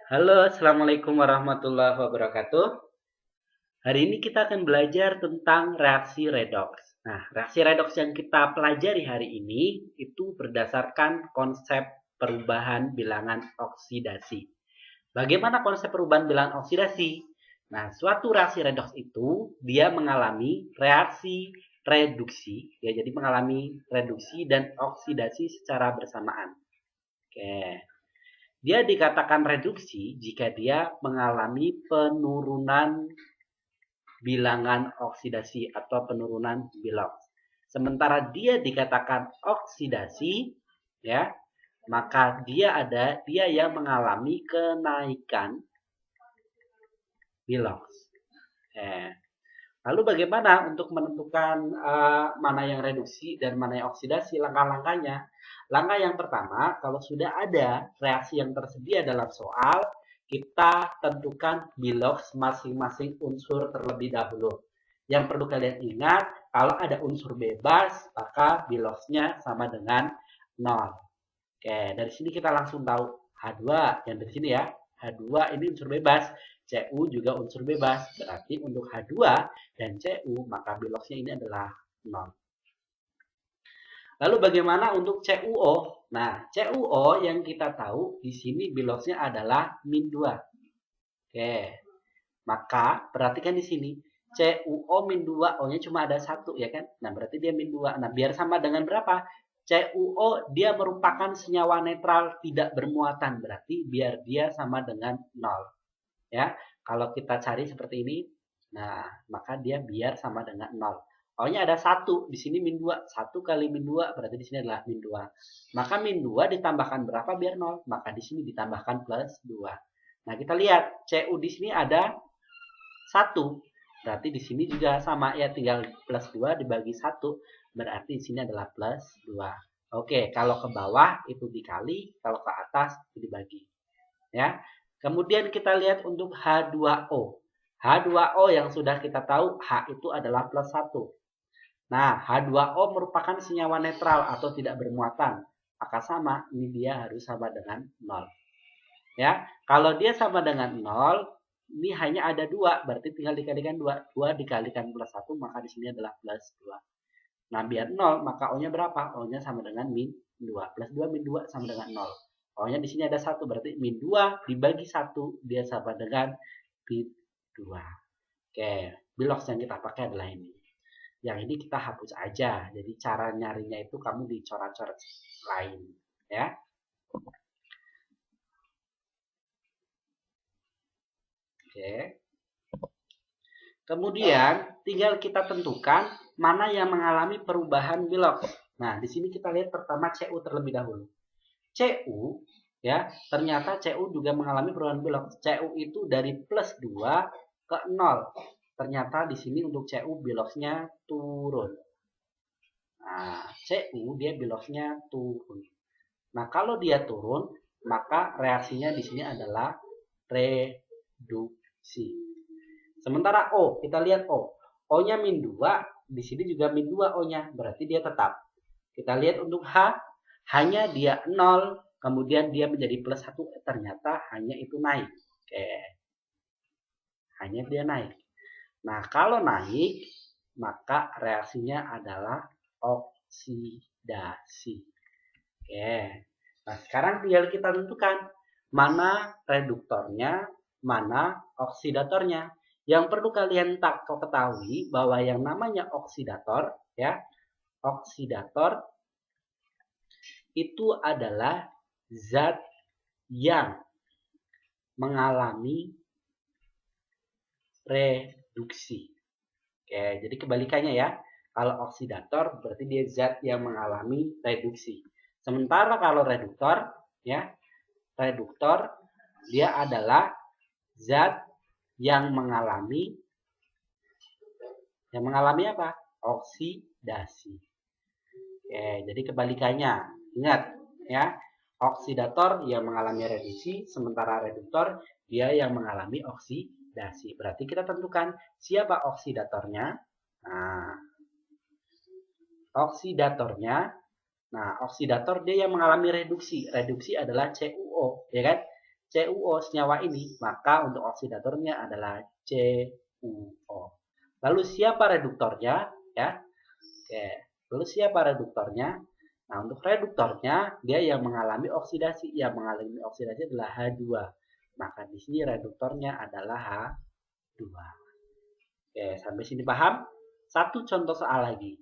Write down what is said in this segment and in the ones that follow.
Halo, Assalamualaikum warahmatullahi wabarakatuh. Hari ini kita akan belajar tentang reaksi redoks. Nah, reaksi redoks yang kita pelajari hari ini itu berdasarkan konsep perubahan bilangan oksidasi. Bagaimana konsep perubahan bilangan oksidasi? Nah, suatu reaksi redoks itu dia mengalami reaksi reduksi, ya, jadi mengalami reduksi dan oksidasi secara bersamaan. Oke. Dia dikatakan reduksi jika dia mengalami penurunan bilangan oksidasi atau penurunan biloks. Sementara dia dikatakan oksidasi, ya, maka dia yang mengalami kenaikan biloks. Lalu bagaimana untuk menentukan mana yang reduksi dan mana yang oksidasi? Langkah-langkahnya. Langkah yang pertama, kalau sudah ada reaksi yang tersedia dalam soal, kita tentukan biloks masing-masing unsur terlebih dahulu. Yang perlu kalian ingat, kalau ada unsur bebas, maka biloksnya sama dengan 0. Oke, dari sini kita langsung tahu H2, yang dari sini ya. H2 ini unsur bebas, Cu juga unsur bebas. Berarti untuk H2 dan Cu, maka biloksnya ini adalah 0. Lalu bagaimana untuk CuO? Nah, CuO yang kita tahu di sini biloksnya adalah min 2. Oke, maka perhatikan di sini. CuO min 2, O-nya cuma ada 1 ya kan? Nah, berarti dia min 2. Nah, biar sama dengan berapa? CuO dia merupakan senyawa netral tidak bermuatan. Berarti biar dia sama dengan 0. Ya, kalau kita cari seperti ini, nah, maka dia biar sama dengan 0. O-nya ada 1, di sini min 2. 1 kali min 2 berarti di sini adalah min 2. Maka min 2 ditambahkan berapa biar 0? Maka di sini ditambahkan plus 2. Nah, kita lihat Cu di sini ada 1. Berarti di sini juga sama ya, tinggal plus 2 dibagi 1. Berarti di sini adalah plus 2. Oke, kalau ke bawah itu dikali, kalau ke atas itu dibagi. Ya. Kemudian kita lihat untuk H2O. H2O yang sudah kita tahu H itu adalah plus 1. Nah, H2O merupakan senyawa netral atau tidak bermuatan. Maka sama, ini dia harus sama dengan 0. Ya, kalau dia sama dengan 0, ini hanya ada 2, berarti tinggal dikalikan 2. 2 dikalikan plus 1, maka di sini adalah plus 2. Nah, biar 0, maka O-nya berapa? O-nya sama dengan min 2. Plus 2 min 2 sama dengan 0. O-nya di sini ada 1, berarti min 2 dibagi 1, dia sama dengan min 2. Oke, biloks yang kita pakai adalah ini. Yang ini kita hapus aja. Jadi cara nyarinya itu kamu di coret-coret lain. Ya. Oke. Kemudian tinggal kita tentukan mana yang mengalami perubahan biloks. Nah, di sini kita lihat pertama Cu terlebih dahulu. Cu ya, ternyata Cu juga mengalami perubahan biloks. Cu itu dari plus 2 ke 0. Ternyata di sini untuk Cu biloksnya turun. Nah, Cu dia biloksnya turun. Nah, kalau dia turun, maka reaksinya di sini adalah reduksi. Sementara O, kita lihat O. O-nya min 2, di sini juga min 2 O-nya, berarti dia tetap. Kita lihat untuk H, hanya dia 0, kemudian dia menjadi plus 1, ternyata hanya itu naik. Oke. Hanya dia naik. Nah, kalau naik, maka reaksinya adalah oksidasi. Oke. Nah, sekarang tinggal kita tentukan mana reduktornya, mana oksidatornya. Yang perlu kalian ketahui bahwa yang namanya oksidator, ya, oksidator itu adalah zat yang mengalami reduksi. Oke, jadi kebalikannya ya. Kalau oksidator berarti dia zat yang mengalami reduksi. Sementara kalau reduktor, ya, reduktor dia adalah zat yang mengalami apa? Oksidasi. Oke, jadi kebalikannya. Ingat ya, oksidator yang mengalami reduksi, sementara reduktor dia yang mengalami oksidasi. Berarti kita tentukan siapa oksidatornya. Nah, oksidatornya, nah oksidator dia yang mengalami reduksi. Reduksi adalah CuO, ya kan? CuO senyawa ini, maka untuk oksidatornya adalah CuO. Lalu siapa reduktornya? Ya, oke. Lalu siapa reduktornya? Nah, untuk reduktornya dia yang mengalami oksidasi. Yang mengalami oksidasi adalah H2. Maka di sini reduktornya adalah H2. Oke, sampai sini paham? Satu contoh soal lagi.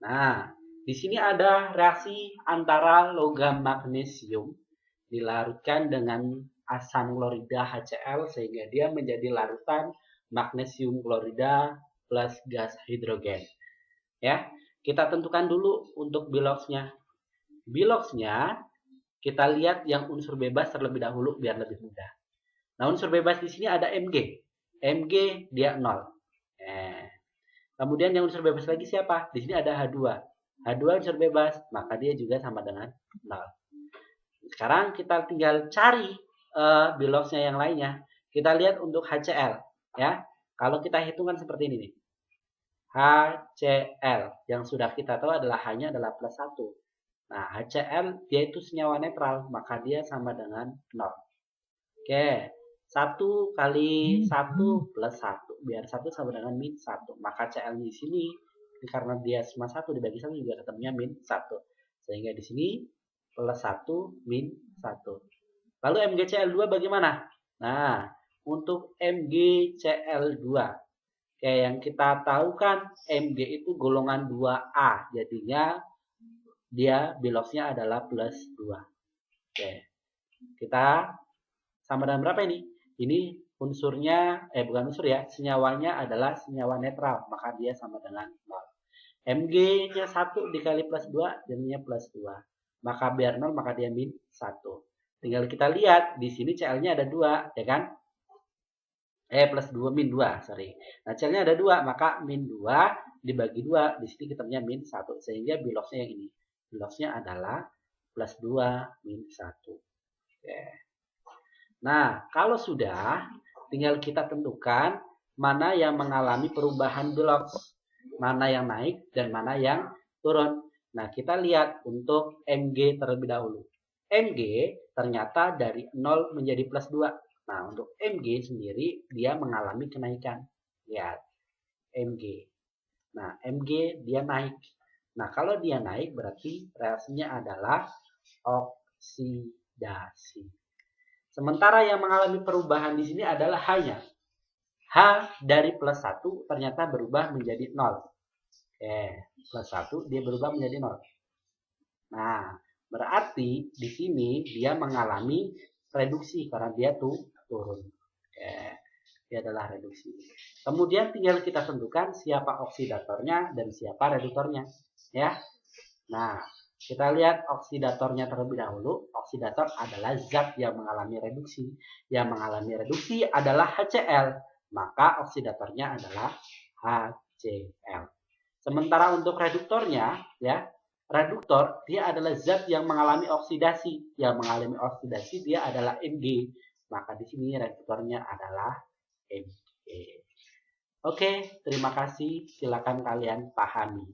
Nah, di sini ada reaksi antara logam magnesium dilarutkan dengan asam klorida HCl sehingga dia menjadi larutan magnesium klorida plus gas hidrogen. Ya, kita tentukan dulu untuk biloxnya. Biloxnya kita lihat yang unsur bebas terlebih dahulu biar lebih mudah. Nah, unsur bebas di sini ada Mg. Mg dia 0. Kemudian yang unsur bebas lagi siapa? Di sini ada H2. H2 unsur bebas, maka dia juga sama dengan 0. Sekarang kita tinggal cari biloxnya yang lainnya. Kita lihat untuk HCl. Ya, kalau kita hitungkan seperti ini nih. HCl yang sudah kita tahu adalah hanya adalah plus 1. Nah, HCl dia itu senyawa netral, maka dia sama dengan 0. Oke, 1 kali 1 plus 1. Biar 1 sama dengan min 1. Maka Cl di sini, karena dia cuma 1 dibagi 1 juga ketemunya min 1. Sehingga di sini plus 1 min 1. Lalu MgCl2 bagaimana? Nah, untuk MgCl2. Kayak yang kita tahu kan Mg itu golongan 2A. Jadinya dia biloxnya adalah plus 2. Oke. Kita sama dengan berapa ini? Ini unsurnya, bukan unsur ya, senyawanya adalah senyawa netral. Maka dia sama dengan 0. Mg-nya 1 dikali plus 2, jadinya plus 2. Maka biar 0, maka dia min 1. Tinggal kita lihat, di sini Cl-nya ada 2, ya kan? Plus 2, min 2, sorry. Nah, Cl-nya ada 2, maka min 2 dibagi 2, di sini ketemunya min 1. Sehingga biloxnya yang ini. Biloxnya adalah plus 2, min 1. Oke. Nah, kalau sudah, tinggal kita tentukan mana yang mengalami perubahan bilox. Mana yang naik dan mana yang turun. Nah, kita lihat untuk Mg terlebih dahulu. Mg ternyata dari 0 menjadi plus 2. Nah, untuk Mg sendiri, dia mengalami kenaikan. Lihat, Mg. Nah, Mg dia naik. Nah, kalau dia naik, berarti reaksinya adalah oksidasi. Sementara yang mengalami perubahan di sini adalah hanya H dari plus 1 ternyata berubah menjadi 0. Plus 1 dia berubah menjadi 0. Nah, berarti di sini dia mengalami reduksi karena dia turun. Dia adalah reduksi. Kemudian tinggal kita tentukan siapa oksidatornya dan siapa reduktornya. Ya. Nah, kita lihat oksidatornya terlebih dahulu. Oksidator adalah zat yang mengalami reduksi. Yang mengalami reduksi adalah HCl. Maka oksidatornya adalah HCl. Sementara untuk reduktornya, ya, reduktor dia adalah zat yang mengalami oksidasi. Yang mengalami oksidasi dia adalah Mg. Maka di sini reduktornya adalah Mg. Oke, terima kasih. Silakan kalian pahami.